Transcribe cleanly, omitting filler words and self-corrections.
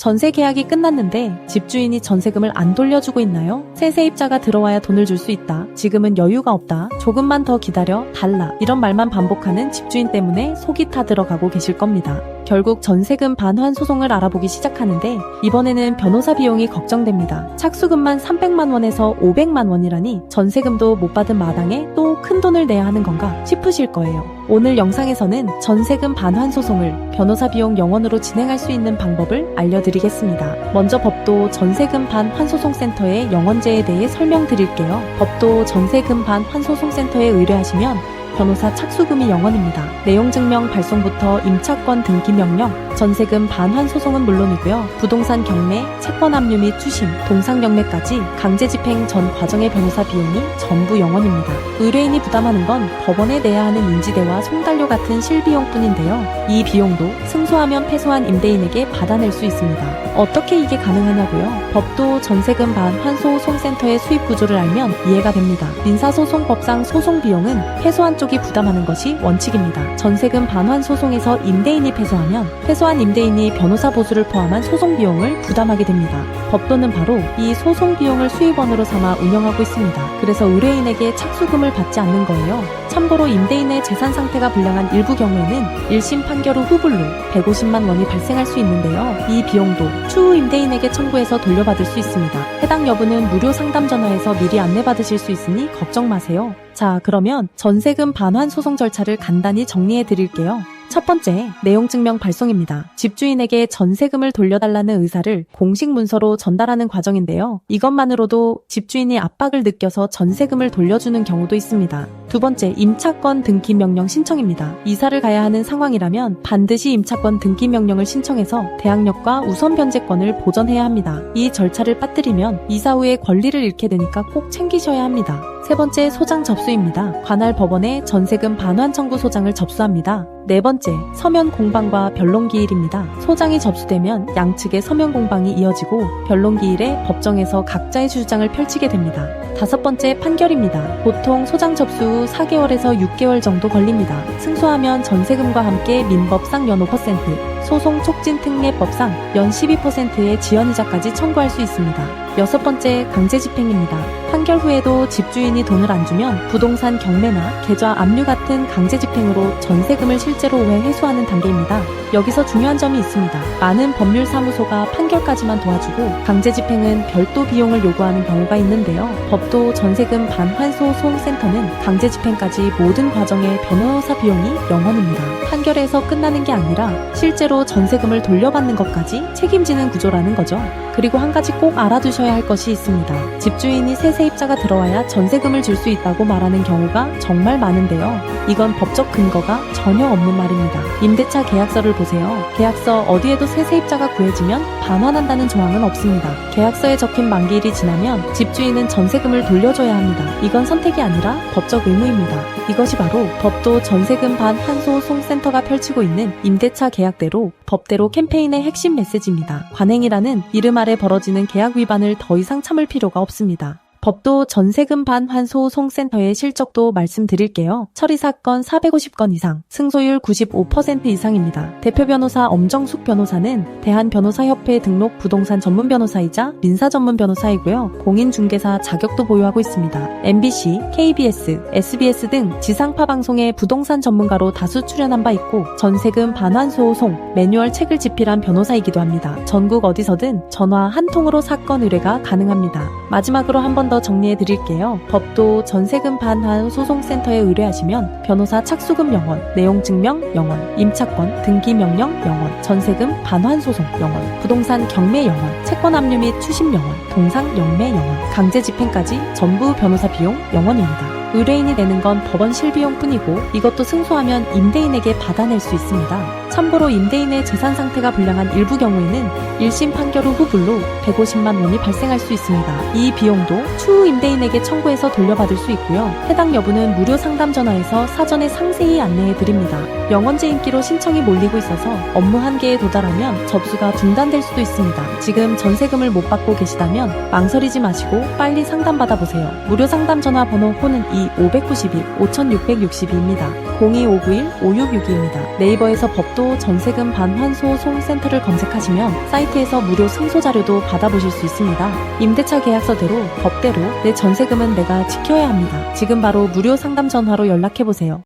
전세 계약이 끝났는데 집주인이 전세금을 안 돌려주고 있나요? 새 세입자가 들어와야 돈을 줄 수 있다. 지금은 여유가 없다. 조금만 더 기다려. 달라. 이런 말만 반복하는 집주인 때문에 속이 타들어가고 계실 겁니다. 결국 전세금 반환 소송을 알아보기 시작하는데 이번에는 변호사 비용이 걱정됩니다. 착수금만 300만 원에서 500만 원이라니 전세금도 못 받은 마당에 또 큰 돈을 내야 하는 건가 싶으실 거예요. 오늘 영상에서는 전세금 반환 소송을 변호사 비용 0원으로 진행할 수 있는 방법을 알려드리겠습니다. 먼저 법도 전세금 반환소송센터의 영원제에 대해 설명드릴게요. 법도 전세금 반환소송센터에 의뢰하시면 변호사 착수금이 0원입니다. 내용증명 발송부터 임차권 등기 명령, 전세금 반환 소송은 물론이고요. 부동산 경매, 채권 압류 및 추심, 동상 경매까지 강제 집행 전 과정의 변호사 비용이 전부 0원입니다. 의뢰인이 부담하는 건 법원에 내야 하는 인지대와 송달료 같은 실비용뿐인데요. 이 비용도 승소하면 패소한 임대인에게 받아낼 수 있습니다. 어떻게 이게 가능하냐고요? 법도 전세금 반환소송센터의 수입 구조를 알면 이해가 됩니다. 민사소송법상 소송 비용은 패소한 쪽이 부담하는 것이 원칙입니다. 전세금 반환 소송에서 임대인이 패소하면 패소한 임대인이 변호사 보수를 포함한 소송 비용을 부담하게 됩니다. 법도는 바로 이 소송 비용을 수입원으로 삼아 운영하고 있습니다. 그래서 의뢰인에게 착수금을 받지 않는 거예요. 참고로 임대인의 재산 상태가 불량한 일부 경우에는 1심 판결 후 후불로 150만 원이 발생할 수 있는데요. 이 비용도 추후 임대인에게 청구해서 돌려받을 수 있습니다. 해당 여부는 무료 상담 전화에서 미리 안내받으실 수 있으니 걱정 마세요. 자, 그러면 전세금 반환 소송 절차를 간단히 정리해 드릴게요. 첫 번째, 내용증명 발송입니다. 집주인에게 전세금을 돌려달라는 의사를 공식 문서로 전달하는 과정인데요. 이것만으로도 집주인이 압박을 느껴서 전세금을 돌려주는 경우도 있습니다. 두 번째, 임차권 등기 명령 신청입니다. 이사를 가야 하는 상황이라면 반드시 임차권 등기 명령을 신청해서 대항력과 우선 변제권을 보전해야 합니다. 이 절차를 빠뜨리면 이사 후에 권리를 잃게 되니까 꼭 챙기셔야 합니다. 세 번째, 소장 접수입니다. 관할 법원에 전세금 반환 청구 소장을 접수합니다. 네 번째, 서면 공방과 변론기일입니다. 소장이 접수되면 양측의 서면 공방이 이어지고 변론기일에 법정에서 각자의 주장을 펼치게 됩니다. 다섯 번째, 판결입니다. 보통 소장 접수 후 4개월에서 6개월 정도 걸립니다. 승소하면 전세금과 함께 민법상 연 5%, 소송 촉진 특례법상 연 12%의 지연이자까지 청구할 수 있습니다. 여섯 번째, 강제 집행입니다. 판결 후에도 집주인이 돈을 안 주면 부동산 경매나 계좌 압류 같은 강제 집행으로 전세금을 실제로 회수하는 단계입니다. 여기서 중요한 점이 있습니다. 많은 법률사무소가 판결까지만 도와주고 강제 집행은 별도 비용을 요구하는 경우가 있는데요. 법도 전세금 반환소송센터는 강제 집행까지 모든 과정의 변호사 비용이 0원입니다. 판결에서 끝나는 게 아니라 실제로 전세금을 돌려받는 것까지 책임지는 구조라는 거죠. 그리고 한 가지 꼭 알아두셔야 할 것이 있습니다. 집주인이 새 세입자가 들어와야 전세금을 줄 수 있다고 말하는 경우가 정말 많은데요. 이건 법적 근거가 전혀 없는 말입니다. 임대차 계약서를 보세요. 계약서 어디에도 새 세입자가 구해지면 반환한다는 조항은 없습니다. 계약서에 적힌 만기일이 지나면 집주인은 전세금을 돌려줘야 합니다. 이건 선택이 아니라 법적 의무입니다. 이것이 바로 법도 전세금 반환소송센터가 펼치고 있는 임대차 계약대로 법대로 캠페인의 핵심 메시지입니다. 관행이라는 이름 아래 벌어지는 계약 위반을 더 이상 참을 필요가 없습니다. 법도 전세금 반환소송센터의 실적도 말씀드릴게요. 처리사건 450건 이상, 승소율 95% 이상입니다. 대표 변호사 엄정숙 변호사는 대한변호사협회 등록 부동산 전문 변호사이자 민사 전문 변호사이고요. 공인중개사 자격도 보유하고 있습니다. MBC, KBS, SBS 등 지상파 방송에 부동산 전문가로 다수 출연한 바 있고 전세금 반환소송 매뉴얼 책을 집필한 변호사이기도 합니다. 전국 어디서든 전화 한 통으로 사건 의뢰가 가능합니다. 마지막으로 한 번 더 정리해 드릴게요. 법도 전세금 반환 소송센터에 의뢰하시면 변호사 착수금 0원, 내용증명 0원, 임차권 등기 명령 0원, 전세금 반환 소송 0원, 부동산 경매 0원, 채권 압류 및 추심 0원, 동상 영매 0원, 강제 집행까지 전부 변호사 비용 0원입니다. 의뢰인이 내는 건 법원 실비용 뿐이고 이것도 승소하면 임대인에게 받아낼 수 있습니다. 참고로 임대인의 재산 상태가 불량한 일부 경우에는 1심 판결 후 후불로 150만 원이 발생할 수 있습니다. 이 비용도 추후 임대인에게 청구해서 돌려받을 수 있고요. 해당 여부는 무료 상담 전화에서 사전에 상세히 안내해 드립니다. 영원제 인기로 신청이 몰리고 있어서 업무 한계에 도달하면 접수가 중단될 수도 있습니다. 지금 전세금을 못 받고 계시다면 망설이지 마시고 빨리 상담받아 보세요. 무료 상담 전화 번호 호는 591-5662입니다. 02-591-5662입니다. 네이버에서 법도 또 전세금 반환수 송센터를 검색하시면 사이트에서 무료 승소 자료도 받아보실 수 있습니다. 임대차 계약서대로 법대로 내 전세금은 내가 지켜야 합니다. 지금 바로 무료 상담 전화로 연락해보세요.